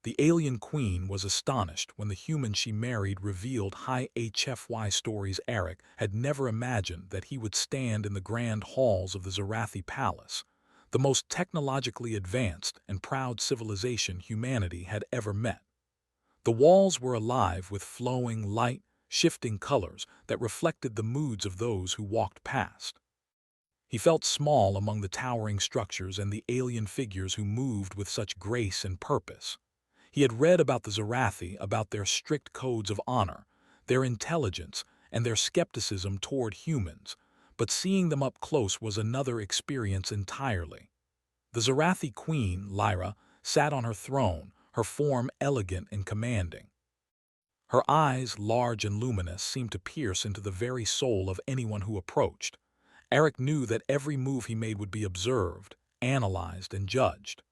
The alien queen was astonished when the human she married revealed high HFY Stories Eric had never imagined that he would stand in the grand halls of the Scifi palace, the most technologically advanced and proud civilization humanity had ever met. The walls were alive with flowing light, shifting colors that reflected the moods of those who walked past. He felt small among the towering structures and the alien figures who moved with such grace and purpose. He had read about the Scifi, about their strict codes of honor, their intelligence, and their skepticism toward humans, but seeing them up close was another experience entirely. The Scifi queen, Lyra, sat on her throne, her form elegant and commanding. Her eyes, large and luminous, seemed to pierce into the very soul of anyone who approached. Eric knew that every move he made would be observed, analyzed, and judged.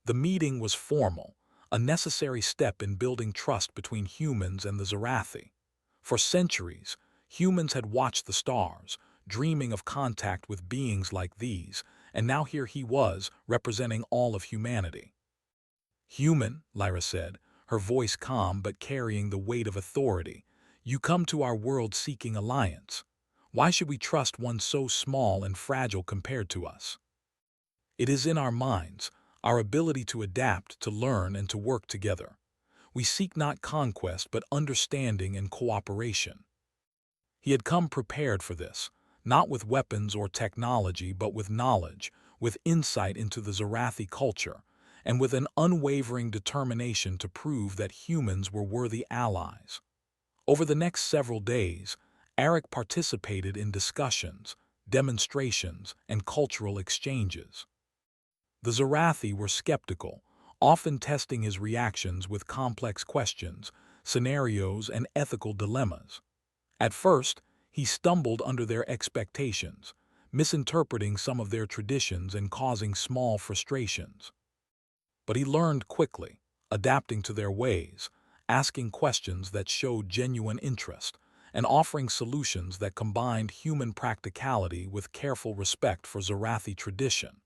The meeting was formal, a necessary step in building trust between humans and the Scifi. For centuries, humans had watched the stars, dreaming of contact with beings like these, and now here he was, representing all of humanity. "Human," Lyra said, her voice calm but carrying the weight of authority, "you come to our world seeking alliance. Why should we trust one so small and fragile compared to us? It is in our minds, our ability to adapt, to learn, and to work together. We seek not conquest but understanding and cooperation." He had come prepared for this, not with weapons or technology but with knowledge, with insight into the Scifi culture, and with an unwavering determination to prove that humans were worthy allies. Over the next several days, Eric participated in discussions, demonstrations, and cultural exchanges. The Scifi were skeptical, often testing his reactions with complex questions, scenarios, and ethical dilemmas. At first, he stumbled under their expectations, misinterpreting some of their traditions and causing small frustrations. But he learned quickly, adapting to their ways, asking questions that showed genuine interest, and offering solutions that combined human practicality with careful respect for Scifi tradition.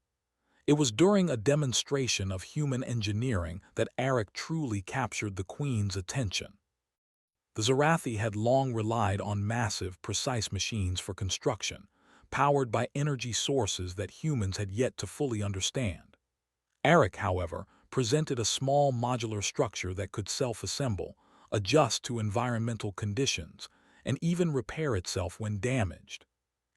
It was during a demonstration of human engineering that Eric truly captured the Queen's attention. The Scifi had long relied on massive, precise machines for construction, powered by energy sources that humans had yet to fully understand. Eric, however, presented a small modular structure that could self-assemble, adjust to environmental conditions, and even repair itself when damaged.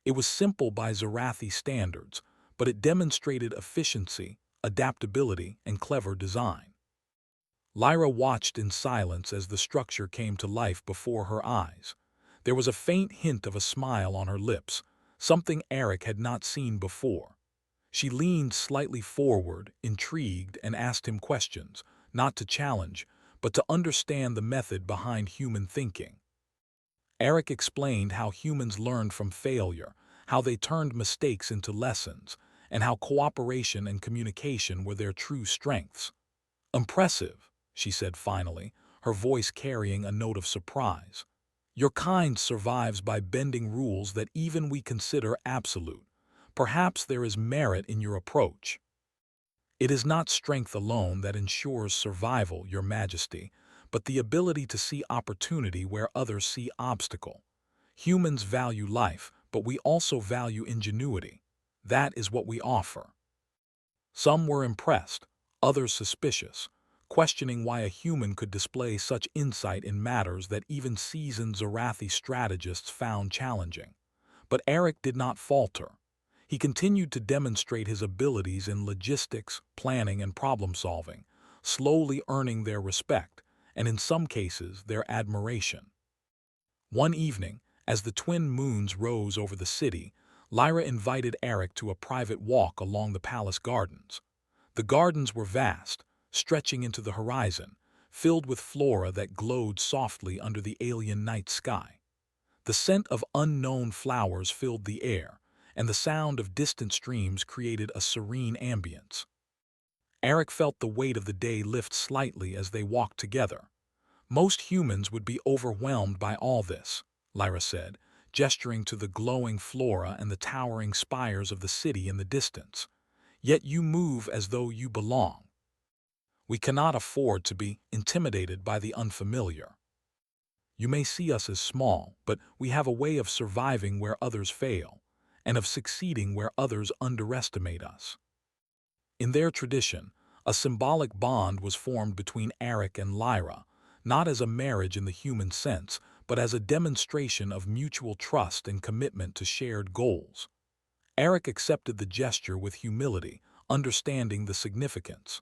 It was simple by Scifi standards, but it demonstrated efficiency, adaptability, and clever design. Lyra watched in silence as the structure came to life before her eyes. There was a faint hint of a smile on her lips, something Eric had not seen before. She leaned slightly forward, intrigued, and asked him questions, not to challenge, but to understand the method behind human thinking. Eric explained how humans learned from failure, how they turned mistakes into lessons, and how cooperation and communication were their true strengths. "Impressive," she said finally, her voice carrying a note of surprise. "Your kind survives by bending rules that even we consider absolute. Perhaps there is merit in your approach." "It is not strength alone that ensures survival, Your Majesty, but the ability to see opportunity where others see obstacle. Humans value life, but we also value ingenuity. That is what we offer." Some were impressed, others suspicious, questioning why a human could display such insight in matters that even seasoned Scifi strategists found challenging. But Eric did not falter. He continued to demonstrate his abilities in logistics, planning, and problem-solving, slowly earning their respect, and in some cases their admiration. One evening, as the twin moons rose over the city, Lyra invited Eric to a private walk along the palace gardens. The gardens were vast, stretching into the horizon, filled with flora that glowed softly under the alien night sky. The scent of unknown flowers filled the air, and the sound of distant streams created a serene ambience. Eric felt the weight of the day lift slightly as they walked together. "Most humans would be overwhelmed by all this," Lyra said, gesturing to the glowing flora and the towering spires of the city in the distance. "Yet you move as though you belong. We cannot afford to be intimidated by the unfamiliar. You may see us as small, but we have a way of surviving where others fail, and of succeeding where others underestimate us. In their tradition, a symbolic bond was formed between Eric and Lyra, not as a marriage in the human sense, but as a demonstration of mutual trust and commitment to shared goals. Eric accepted the gesture with humility, understanding the significance.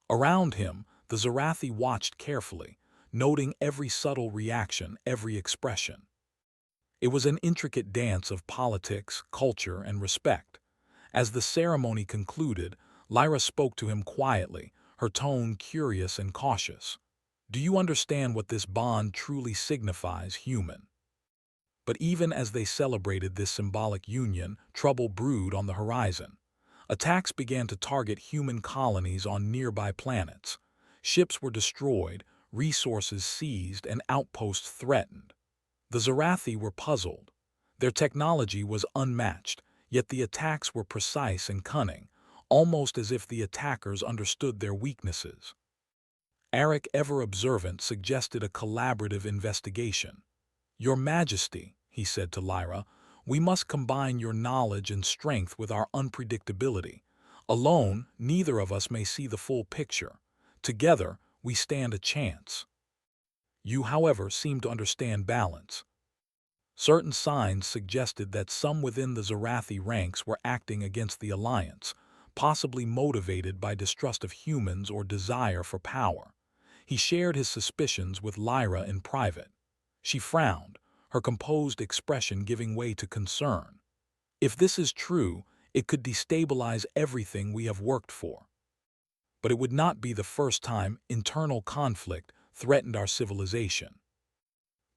Around him, the Zarathi watched carefully, noting every subtle reaction, every expression. It was an intricate dance of politics, culture, and respect. As the ceremony concluded, Lyra spoke to him quietly, her tone curious and cautious. "Do you understand what this bond truly signifies, human?" But even as they celebrated this symbolic union, trouble brewed on the horizon. Attacks began to target human colonies on nearby planets. Ships were destroyed, resources seized, and outposts threatened. The Zarathi were puzzled. Their technology was unmatched, yet the attacks were precise and cunning, almost as if the attackers understood their weaknesses. Eric, ever observant, suggested a collaborative investigation. "Your Majesty," he said to Lyra, "we must combine your knowledge and strength with our unpredictability. Alone, neither of us may see the full picture. Together, we stand a chance." You, however, seem to understand balance. Certain signs suggested that some within the Zarathi ranks were acting against the alliance, possibly motivated by distrust of humans or desire for power. He shared his suspicions with Lyra in private. She frowned, her composed expression giving way to concern. If this is true, it could destabilize everything we have worked for. But it would not be the first time internal conflict threatened our civilization.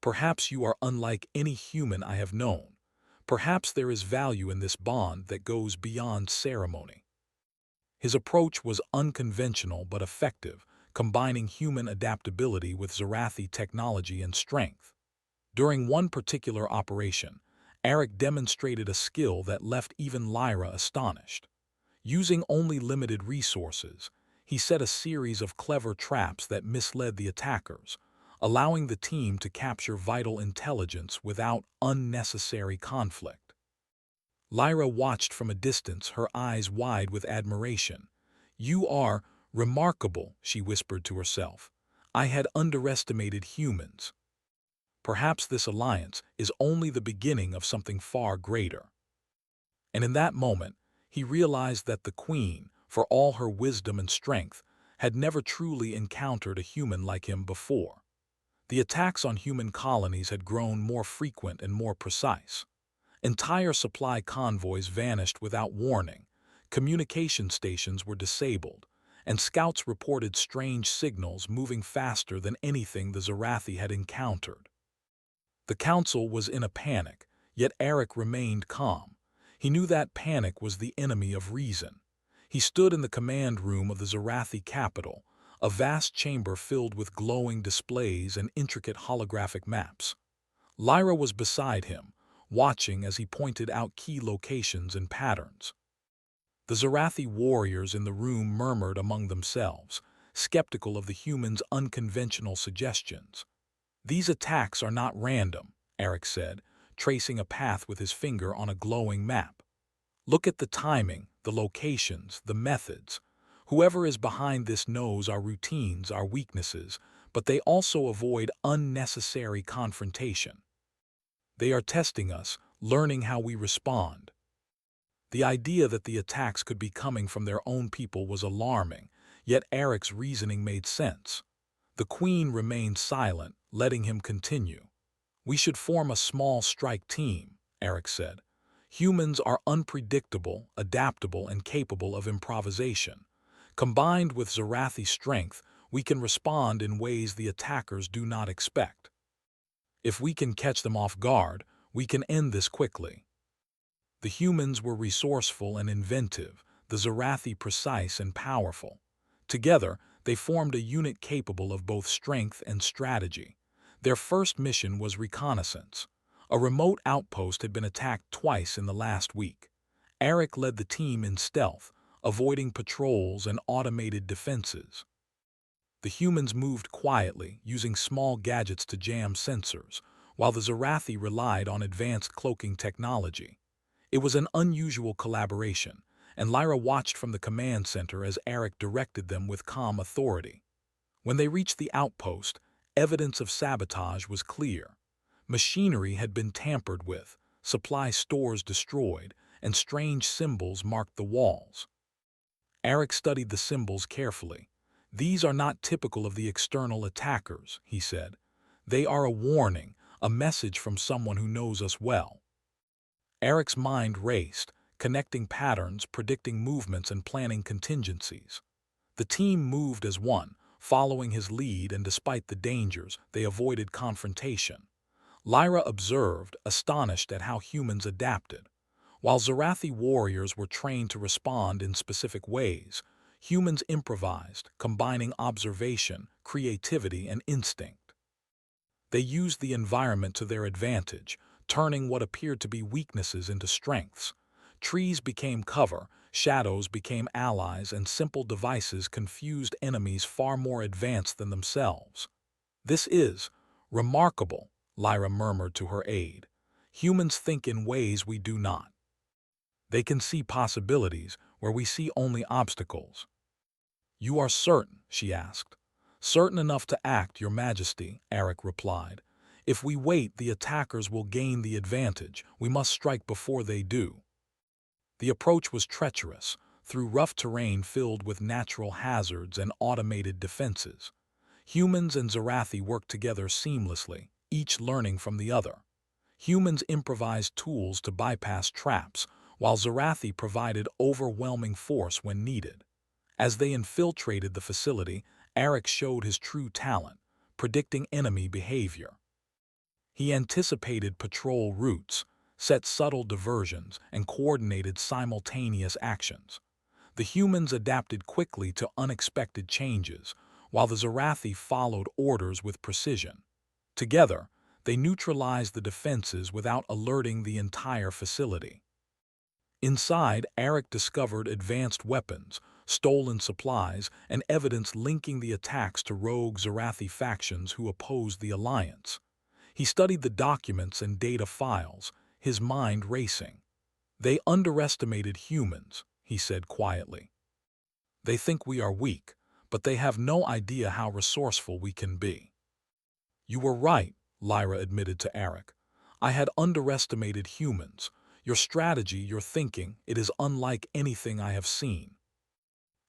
"Perhaps you are unlike any human I have known. Perhaps there is value in this bond that goes beyond ceremony." His approach was unconventional but effective, combining human adaptability with Zarathi technology and strength. During one particular operation, Eric demonstrated a skill that left even Lyra astonished. Using only limited resources, he set a series of clever traps that misled the attackers, allowing the team to capture vital intelligence without unnecessary conflict. Lyra watched from a distance, her eyes wide with admiration. "You are remarkable," she whispered to herself. "I had underestimated humans. Perhaps this alliance is only the beginning of something far greater." And in that moment, he realized that the Queen, for all her wisdom and strength, had never truly encountered a human like him before. The attacks on human colonies had grown more frequent and more precise. Entire supply convoys vanished without warning, communication stations were disabled, and scouts reported strange signals moving faster than anything the Zarathi had encountered. The council was in a panic, yet Eric remained calm. He knew that panic was the enemy of reason. He stood in the command room of the Zarathi capital, a vast chamber filled with glowing displays and intricate holographic maps. Lyra was beside him, watching as he pointed out key locations and patterns. The Zarathi warriors in the room murmured among themselves, skeptical of the humans' unconventional suggestions. "These attacks are not random," Eric said, tracing a path with his finger on a glowing map. "Look at the timing, the locations, the methods. Whoever is behind this knows our routines, our weaknesses, but they also avoid unnecessary confrontation. They are testing us, learning how we respond." The idea that the attacks could be coming from their own people was alarming, yet Eric's reasoning made sense. The Queen remained silent, letting him continue. "We should form a small strike team," Eric said. "Humans are unpredictable, adaptable, and capable of improvisation. Combined with Zarathi's strength, we can respond in ways the attackers do not expect. If we can catch them off guard, we can end this quickly." The humans were resourceful and inventive, the Zarathi precise and powerful. Together, they formed a unit capable of both strength and strategy. Their first mission was reconnaissance. A remote outpost had been attacked twice in the last week. Eric led the team in stealth, avoiding patrols and automated defenses. The humans moved quietly, using small gadgets to jam sensors, while the Zarathi relied on advanced cloaking technology. It was an unusual collaboration, and Lyra watched from the command center as Eric directed them with calm authority. When they reached the outpost, evidence of sabotage was clear. Machinery had been tampered with, supply stores destroyed, and strange symbols marked the walls. Eric studied the symbols carefully. "These are not typical of the external attackers," he said. "They are a warning, a message from someone who knows us well." Eric's mind raced, connecting patterns, predicting movements, and planning contingencies. The team moved as one, following his lead, and despite the dangers, they avoided confrontation. Lyra observed, astonished at how humans adapted. While Zarathi warriors were trained to respond in specific ways, humans improvised, combining observation, creativity, and instinct. They used the environment to their advantage, turning what appeared to be weaknesses into strengths. Trees became cover, shadows became allies, and simple devices confused enemies far more advanced than themselves. "This is remarkable," Lyra murmured to her aide. "Humans think in ways we do not. They can see possibilities where we see only obstacles." "You are certain?" she asked. "Certain enough to act, Your Majesty," Eric replied. "If we wait, the attackers will gain the advantage. We must strike before they do." The approach was treacherous, through rough terrain filled with natural hazards and automated defenses. Humans and Zarathi worked together seamlessly, each learning from the other. Humans improvised tools to bypass traps, while Zarathi provided overwhelming force when needed. As they infiltrated the facility, Eric showed his true talent, predicting enemy behavior. He anticipated patrol routes, set subtle diversions, and coordinated simultaneous actions. The humans adapted quickly to unexpected changes, while the Zarathi followed orders with precision. Together, they neutralized the defenses without alerting the entire facility. Inside, Eric discovered advanced weapons, stolen supplies, and evidence linking the attacks to rogue Zarathi factions who opposed the alliance. He studied the documents and data files, his mind racing. "They underestimated humans," he said quietly. "They think we are weak, but they have no idea how resourceful we can be." "You were right," Lyra admitted to Eric. "I had underestimated humans. Your strategy, your thinking, it is unlike anything I have seen."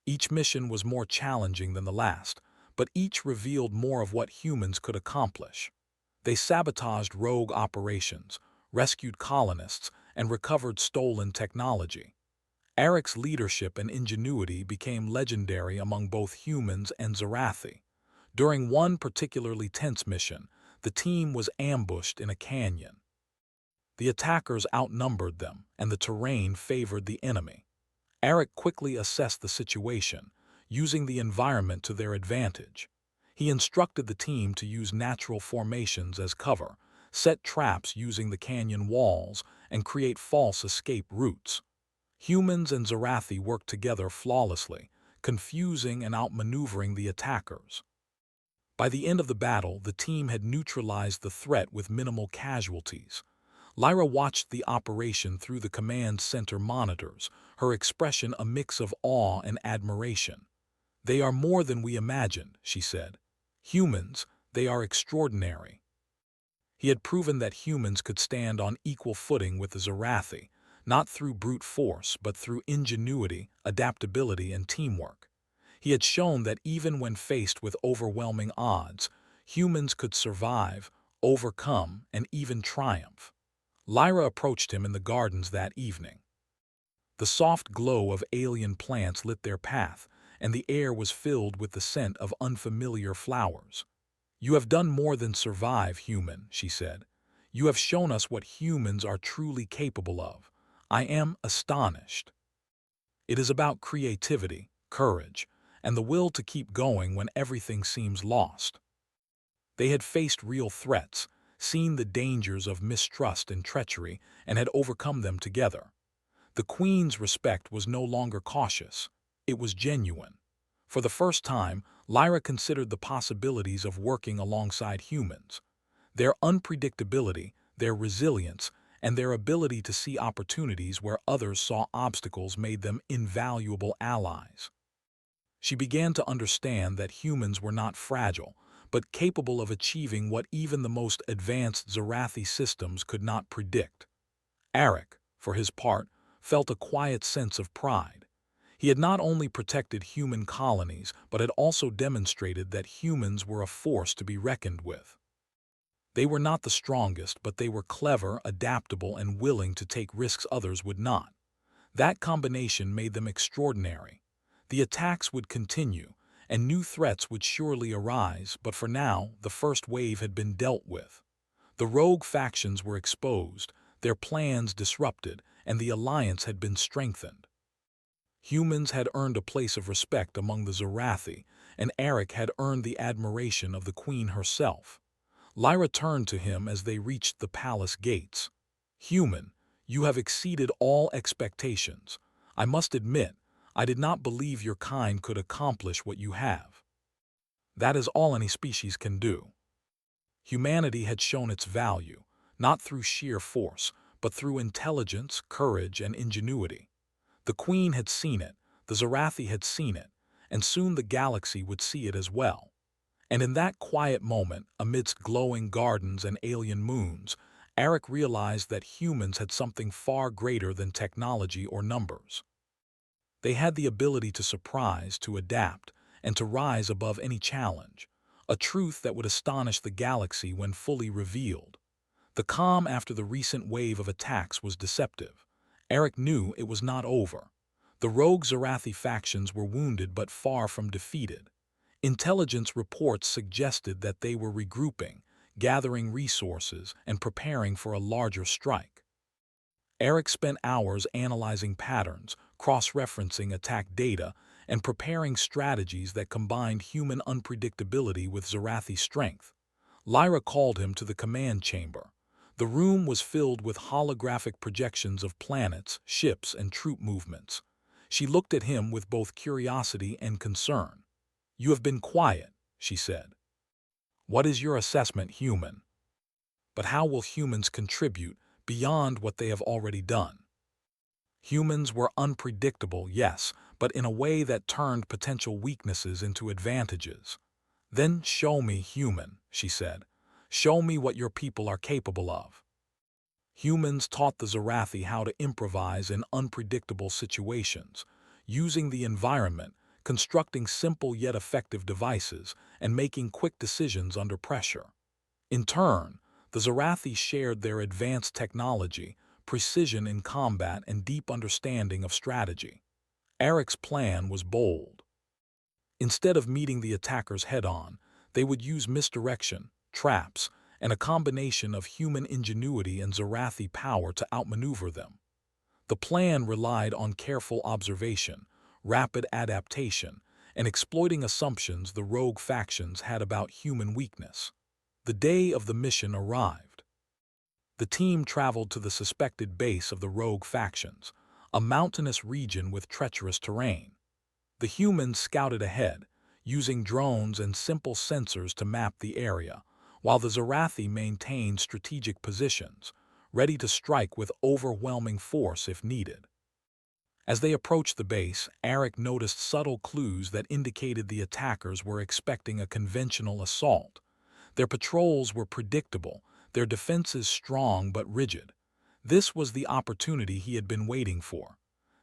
Each mission was more challenging than the last, but each revealed more of what humans could accomplish. They sabotaged rogue operations, rescued colonists, and recovered stolen technology. Eric's leadership and ingenuity became legendary among both humans and Zarathi. During one particularly tense mission, the team was ambushed in a canyon. The attackers outnumbered them, and the terrain favored the enemy. Eric quickly assessed the situation, using the environment to their advantage. He instructed the team to use natural formations as cover, set traps using the canyon walls, and create false escape routes. Humans and Zarathi worked together flawlessly, confusing and outmaneuvering the attackers. By the end of the battle, the team had neutralized the threat with minimal casualties. Lyra watched the operation through the command center monitors, her expression a mix of awe and admiration. "They are more than we imagined," she said. "Humans, they are extraordinary." He had proven that humans could stand on equal footing with the Zarathi, not through brute force, but through ingenuity, adaptability, and teamwork. He had shown that even when faced with overwhelming odds, humans could survive, overcome, and even triumph. Lyra approached him in the gardens that evening. The soft glow of alien plants lit their path, and the air was filled with the scent of unfamiliar flowers. "You have done more than survive, human," she said. "You have shown us what humans are truly capable of. I am astonished." It is about creativity, courage, and the will to keep going when everything seems lost. They had faced real threats, seen the dangers of mistrust and treachery, and had overcome them together. The Queen's respect was no longer cautious. It was genuine. For the first time, Lyra considered the possibilities of working alongside humans. Their unpredictability, their resilience, and their ability to see opportunities where others saw obstacles made them invaluable allies. She began to understand that humans were not fragile, but capable of achieving what even the most advanced Zarathi systems could not predict. Arik, for his part, felt a quiet sense of pride. He had not only protected human colonies, but had also demonstrated that humans were a force to be reckoned with. They were not the strongest, but they were clever, adaptable, and willing to take risks others would not. That combination made them extraordinary. The attacks would continue, and new threats would surely arise, but for now, the first wave had been dealt with. The rogue factions were exposed, their plans disrupted, and the alliance had been strengthened. Humans had earned a place of respect among the Zarathi, and Arik had earned the admiration of the queen herself. Lyra turned to him as they reached the palace gates. "Human, you have exceeded all expectations. I must admit, I did not believe your kind could accomplish what you have. That is all any species can do." Humanity had shown its value, not through sheer force, but through intelligence, courage, and ingenuity. The Queen had seen it, the Zarathi had seen it, and soon the galaxy would see it as well. And in that quiet moment, amidst glowing gardens and alien moons, Arik realized that humans had something far greater than technology or numbers. They had the ability to surprise, to adapt, and to rise above any challenge, a truth that would astonish the galaxy when fully revealed. The calm after the recent wave of attacks was deceptive. Arik knew it was not over. The rogue Zarathi factions were wounded but far from defeated. Intelligence reports suggested that they were regrouping, gathering resources, and preparing for a larger strike. Arik spent hours analyzing patterns, cross-referencing attack data, and preparing strategies that combined human unpredictability with Zarathi strength. Lyra called him to the command chamber. The room was filled with holographic projections of planets, ships, and troop movements. She looked at him with both curiosity and concern. "You have been quiet," she said. "What is your assessment, human? But how will humans contribute beyond what they have already done?" Humans were unpredictable, yes, but in a way that turned potential weaknesses into advantages. "Then show me, human," she said. "Show me what your people are capable of." Humans taught the Zarathi how to improvise in unpredictable situations, using the environment, constructing simple yet effective devices, and making quick decisions under pressure. In turn, the Zarathi shared their advanced technology, precision in combat, and deep understanding of strategy. Arik's plan was bold. Instead of meeting the attackers head-on, they would use misdirection, traps, and a combination of human ingenuity and Zarathi power to outmaneuver them. The plan relied on careful observation, rapid adaptation, and exploiting assumptions the rogue factions had about human weakness. The day of the mission arrived. The team traveled to the suspected base of the rogue factions, a mountainous region with treacherous terrain. The humans scouted ahead, using drones and simple sensors to map the area, while the Zarathi maintained strategic positions, ready to strike with overwhelming force if needed. As they approached the base, Arik noticed subtle clues that indicated the attackers were expecting a conventional assault. Their patrols were predictable, their defenses strong but rigid. This was the opportunity he had been waiting for.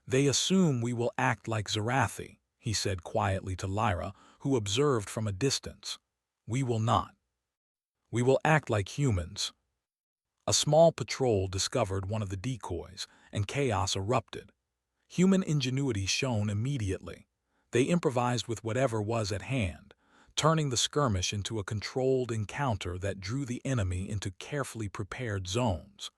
"They assume we will act like Zarathi," he said quietly to Lyra, who observed from a distance. "We will not. We will act like humans." A small patrol discovered one of the decoys, and chaos erupted. Human ingenuity shone immediately. They improvised with whatever was at hand, turning the skirmish into a controlled encounter that drew the enemy into carefully prepared zones.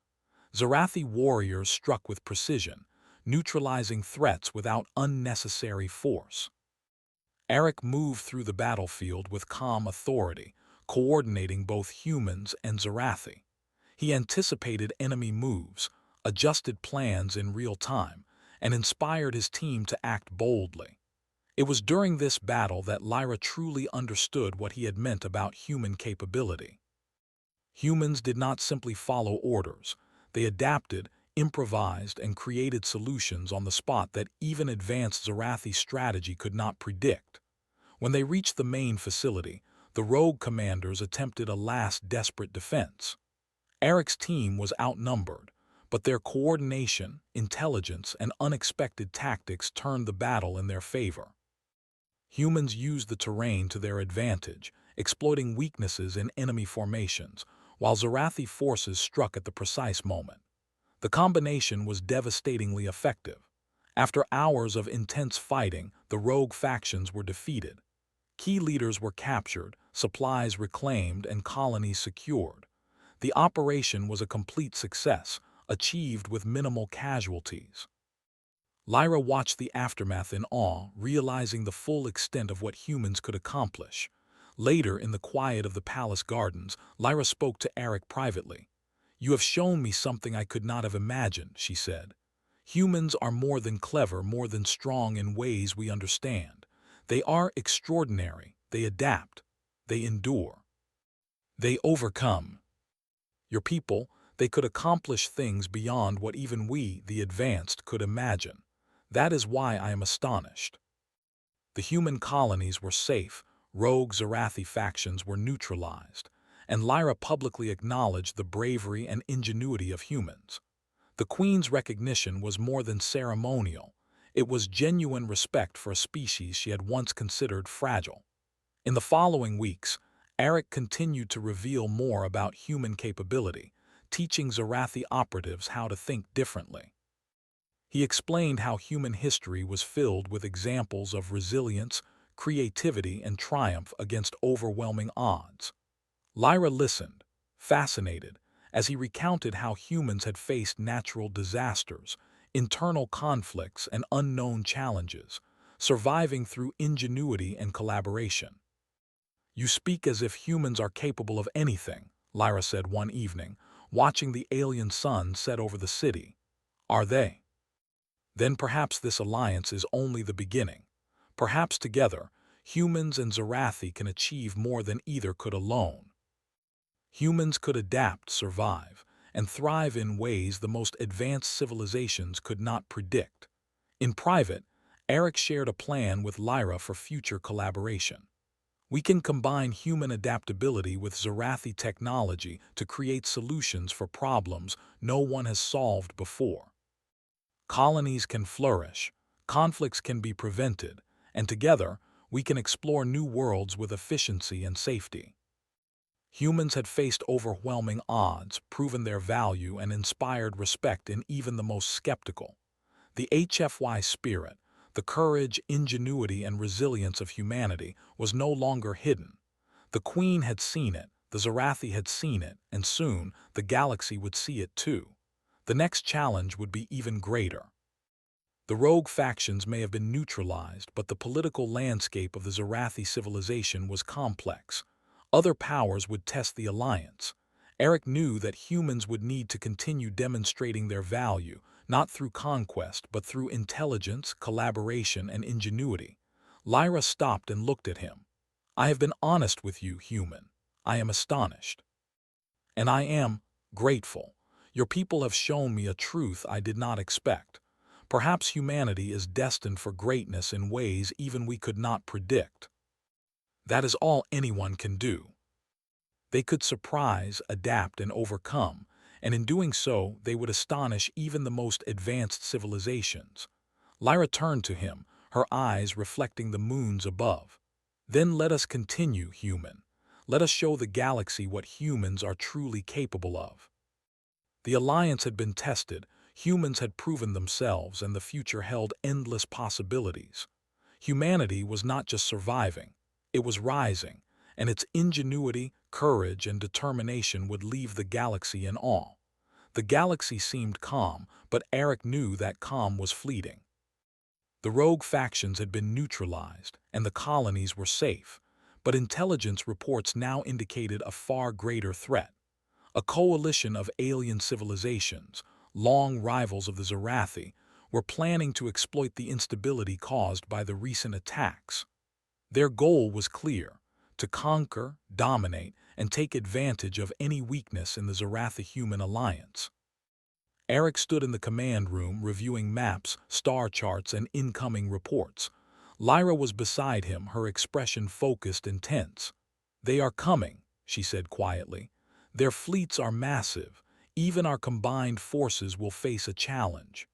Zarathi warriors struck with precision, neutralizing threats without unnecessary force. Arik moved through the battlefield with calm authority, coordinating both humans and Zarathi. He anticipated enemy moves, adjusted plans in real time, and inspired his team to act boldly. It was during this battle that Lyra truly understood what he had meant about human capability. Humans did not simply follow orders. They adapted, improvised, and created solutions on the spot that even advanced Zarathi strategy could not predict. When they reached the main facility, the rogue commanders attempted a last desperate defense. Eric's team was outnumbered, but their coordination, intelligence, and unexpected tactics turned the battle in their favor. Humans used the terrain to their advantage, exploiting weaknesses in enemy formations, while Zarathi forces struck at the precise moment. The combination was devastatingly effective. After hours of intense fighting, the rogue factions were defeated. Key leaders were captured, supplies reclaimed, and colonies secured. The operation was a complete success, achieved with minimal casualties. Lyra watched the aftermath in awe, realizing the full extent of what humans could accomplish. Later, in the quiet of the palace gardens, Lyra spoke to Eric privately. "You have shown me something I could not have imagined," she said. "Humans are more than clever, more than strong in ways we understand. They are extraordinary, they adapt, they endure, they overcome. Your people, they could accomplish things beyond what even we, the advanced, could imagine. That is why I am astonished." The human colonies were safe, rogue Zarathi factions were neutralized, and Lyra publicly acknowledged the bravery and ingenuity of humans. The Queen's recognition was more than ceremonial. It was genuine respect for a species she had once considered fragile. In the following weeks, Eric continued to reveal more about human capability, teaching Zarathi operatives how to think differently. He explained how human history was filled with examples of resilience, creativity, and triumph against overwhelming odds. Lyra listened, fascinated, as he recounted how humans had faced natural disasters, internal conflicts, and unknown challenges, surviving through ingenuity and collaboration. "You speak as if humans are capable of anything," Lyra said one evening, watching the alien sun set over the city. "Are they? Then perhaps this alliance is only the beginning. Perhaps together, humans and Zarathi can achieve more than either could alone." Humans could adapt, survive, and thrive in ways the most advanced civilizations could not predict. In private, Eric shared a plan with Lyra for future collaboration. "We can combine human adaptability with Zarathi technology to create solutions for problems no one has solved before. Colonies can flourish, conflicts can be prevented, and together we can explore new worlds with efficiency and safety." Humans had faced overwhelming odds, proven their value, and inspired respect in even the most skeptical. The HFY spirit, the courage, ingenuity, and resilience of humanity, was no longer hidden. The Queen had seen it, the Zarathi had seen it, and soon the galaxy would see it too. The next challenge would be even greater. The rogue factions may have been neutralized, but the political landscape of the Zarathi civilization was complex. Other powers would test the alliance. Eric knew that humans would need to continue demonstrating their value, not through conquest, but through intelligence, collaboration, and ingenuity. Lyra stopped and looked at him. "I have been honest with you, human. I am astonished. And I am grateful. Your people have shown me a truth I did not expect. Perhaps humanity is destined for greatness in ways even we could not predict. That is all anyone can do. They could surprise, adapt, and overcome, and in doing so, they would astonish even the most advanced civilizations." Lyra turned to him, her eyes reflecting the moons above. "Then let us continue, human. Let us show the galaxy what humans are truly capable of." The alliance had been tested, humans had proven themselves, and the future held endless possibilities. Humanity was not just surviving, it was rising, and its ingenuity, courage, and determination would leave the galaxy in awe. The galaxy seemed calm, but Eric knew that calm was fleeting. The rogue factions had been neutralized, and the colonies were safe, but intelligence reports now indicated a far greater threat. A coalition of alien civilizations, long rivals of the Zarathi, were planning to exploit the instability caused by the recent attacks. Their goal was clear: to conquer, dominate, and take advantage of any weakness in the Zarathi-human alliance. Eric stood in the command room reviewing maps, star charts, and incoming reports. Lyra was beside him, her expression focused and tense. "They are coming," she said quietly. "Their fleets are massive. Even our combined forces will face a challenge.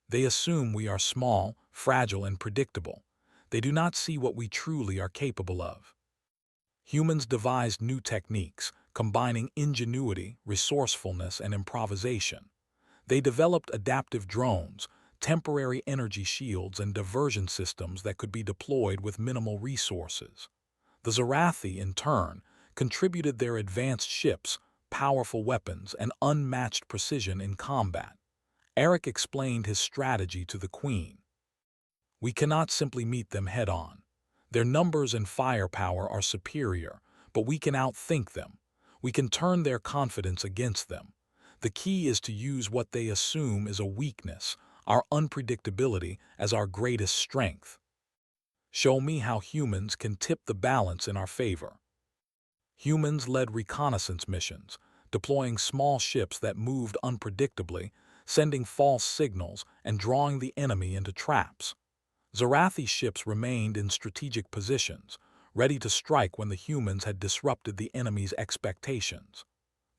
They assume we are small, fragile, and predictable. They do not see what we truly are capable of." Humans devised new techniques, combining ingenuity, resourcefulness, and improvisation. They developed adaptive drones, temporary energy shields, and diversion systems that could be deployed with minimal resources. The Zarathi, in turn, contributed their advanced ships, powerful weapons, and unmatched precision in combat. Eric explained his strategy to the Queen. "We cannot simply meet them head-on. Their numbers and firepower are superior, but we can outthink them. We can turn their confidence against them. The key is to use what they assume is a weakness, our unpredictability, as our greatest strength. Show me how humans can tip the balance in our favor." Humans led reconnaissance missions, deploying small ships that moved unpredictably, sending false signals, and drawing the enemy into traps. Zarathi ships remained in strategic positions, ready to strike when the humans had disrupted the enemy's expectations.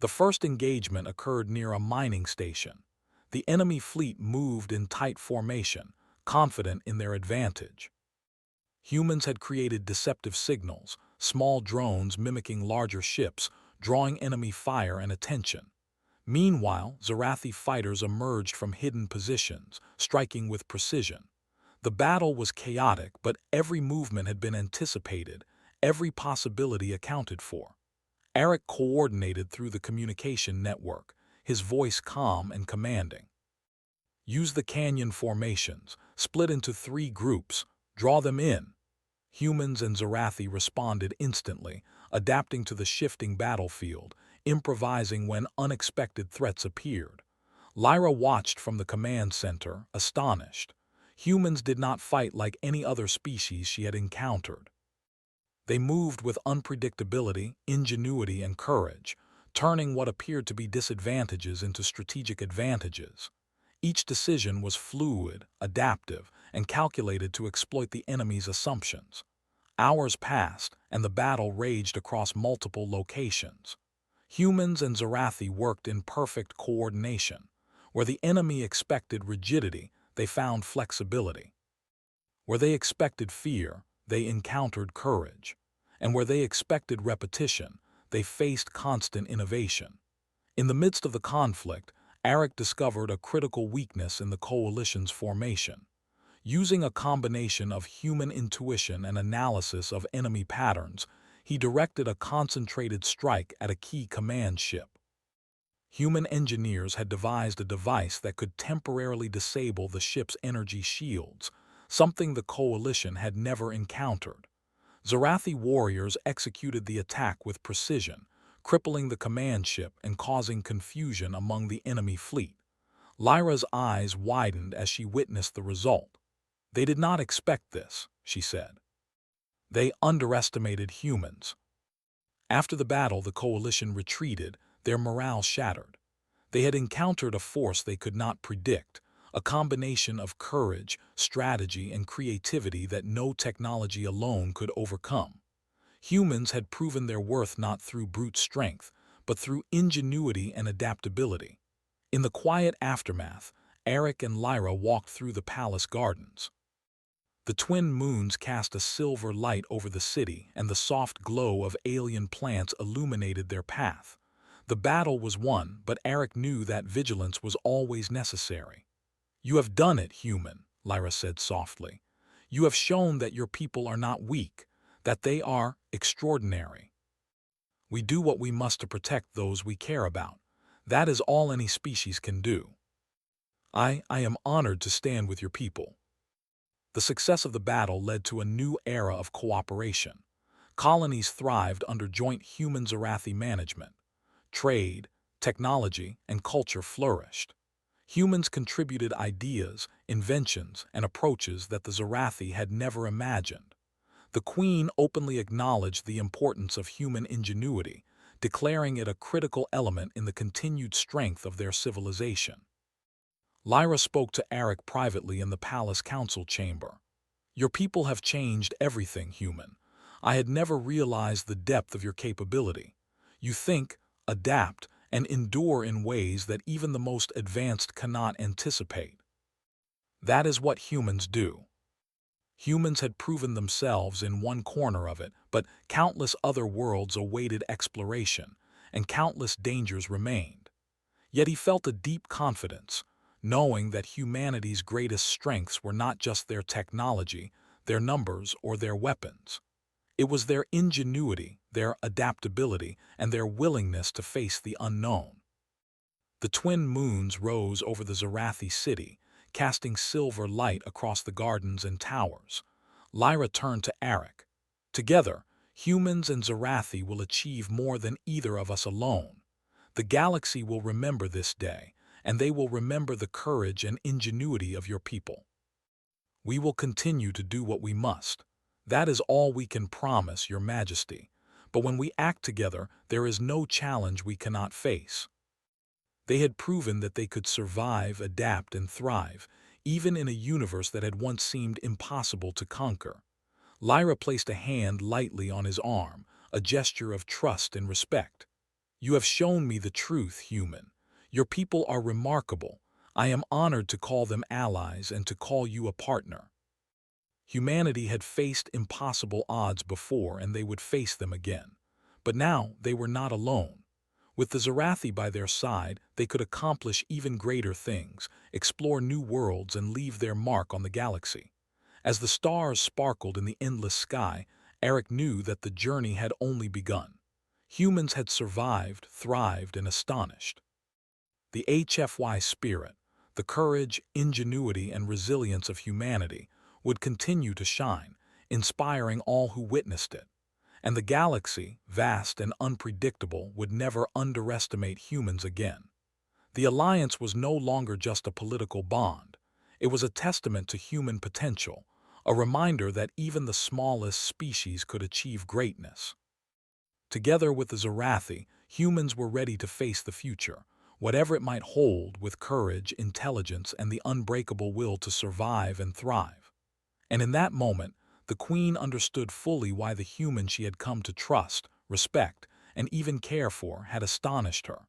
The first engagement occurred near a mining station. The enemy fleet moved in tight formation, confident in their advantage. Humans had created deceptive signals, small drones mimicking larger ships, drawing enemy fire and attention. Meanwhile, Zarathi fighters emerged from hidden positions, striking with precision. The battle was chaotic, but every movement had been anticipated, every possibility accounted for. Eric coordinated through the communication network, his voice calm and commanding. "Use the canyon formations, split into 3 groups, draw them in." Humans and Zarathi responded instantly, adapting to the shifting battlefield, improvising when unexpected threats appeared. Lyra watched from the command center, astonished. Humans did not fight like any other species she had encountered. They moved with unpredictability, ingenuity, and courage, turning what appeared to be disadvantages into strategic advantages. Each decision was fluid, adaptive, and calculated to exploit the enemy's assumptions. Hours passed, and the battle raged across multiple locations. Humans and Zarathi worked in perfect coordination. Where the enemy expected rigidity, they found flexibility. Where they expected fear, they encountered courage. And where they expected repetition, they faced constant innovation. In the midst of the conflict, Eric discovered a critical weakness in the coalition's formation. Using a combination of human intuition and analysis of enemy patterns, he directed a concentrated strike at a key command ship. Human engineers had devised a device that could temporarily disable the ship's energy shields, something the coalition had never encountered. Zarathi warriors executed the attack with precision, crippling the command ship and causing confusion among the enemy fleet. Lyra's eyes widened as she witnessed the result. "They did not expect this," she said. "They underestimated humans." After the battle, the coalition retreated, their morale shattered. They had encountered a force they could not predict, a combination of courage, strategy, and creativity that no technology alone could overcome. Humans had proven their worth not through brute strength, but through ingenuity and adaptability. In the quiet aftermath, Eric and Lyra walked through the palace gardens. The twin moons cast a silver light over the city, and the soft glow of alien plants illuminated their path. The battle was won, but Eric knew that vigilance was always necessary. "You have done it, human," Lyra said softly. "You have shown that your people are not weak, that they are extraordinary. We do what we must to protect those we care about. That is all any species can do. I am honored to stand with your people." The success of the battle led to a new era of cooperation. Colonies thrived under joint human-Zarathi management. Trade, technology, and culture flourished. Humans contributed ideas, inventions, and approaches that the Zarathi had never imagined. The Queen openly acknowledged the importance of human ingenuity, declaring it a critical element in the continued strength of their civilization. Lyra spoke to Eric privately in the palace council chamber. "Your people have changed everything, human. I had never realized the depth of your capability. You think, adapt, and endure in ways that even the most advanced cannot anticipate. That is what humans do." Humans had proven themselves in one corner of it, but countless other worlds awaited exploration, and countless dangers remained. Yet he felt a deep confidence, knowing that humanity's greatest strengths were not just their technology, their numbers, or their weapons. It was their ingenuity, their adaptability, and their willingness to face the unknown. The twin moons rose over the Zarathi city, casting silver light across the gardens and towers. Lyra turned to Eric. "Together, humans and Zarathi will achieve more than either of us alone. The galaxy will remember this day, and they will remember the courage and ingenuity of your people. We will continue to do what we must. That is all we can promise, Your Majesty. But when we act together, there is no challenge we cannot face." They had proven that they could survive, adapt, and thrive, even in a universe that had once seemed impossible to conquer. Lyra placed a hand lightly on his arm, a gesture of trust and respect. "You have shown me the truth, human. Your people are remarkable. I am honored to call them allies and to call you a partner." Humanity had faced impossible odds before, and they would face them again. But now they were not alone. With the Zarathi by their side, they could accomplish even greater things, explore new worlds, and leave their mark on the galaxy. As the stars sparkled in the endless sky, Eric knew that the journey had only begun. Humans had survived, thrived, and astonished. The HFY spirit, the courage, ingenuity, and resilience of humanity, would continue to shine, inspiring all who witnessed it. And the galaxy, vast and unpredictable, would never underestimate humans again. The alliance was no longer just a political bond. It was a testament to human potential, a reminder that even the smallest species could achieve greatness. Together with the Zarathi, humans were ready to face the future, whatever it might hold, with courage, intelligence, and the unbreakable will to survive and thrive. And in that moment, the Queen understood fully why the human she had come to trust, respect, and even care for had astonished her.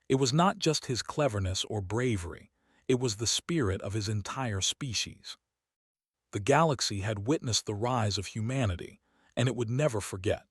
It was not just his cleverness or bravery, it was the spirit of his entire species. The galaxy had witnessed the rise of humanity, and it would never forget.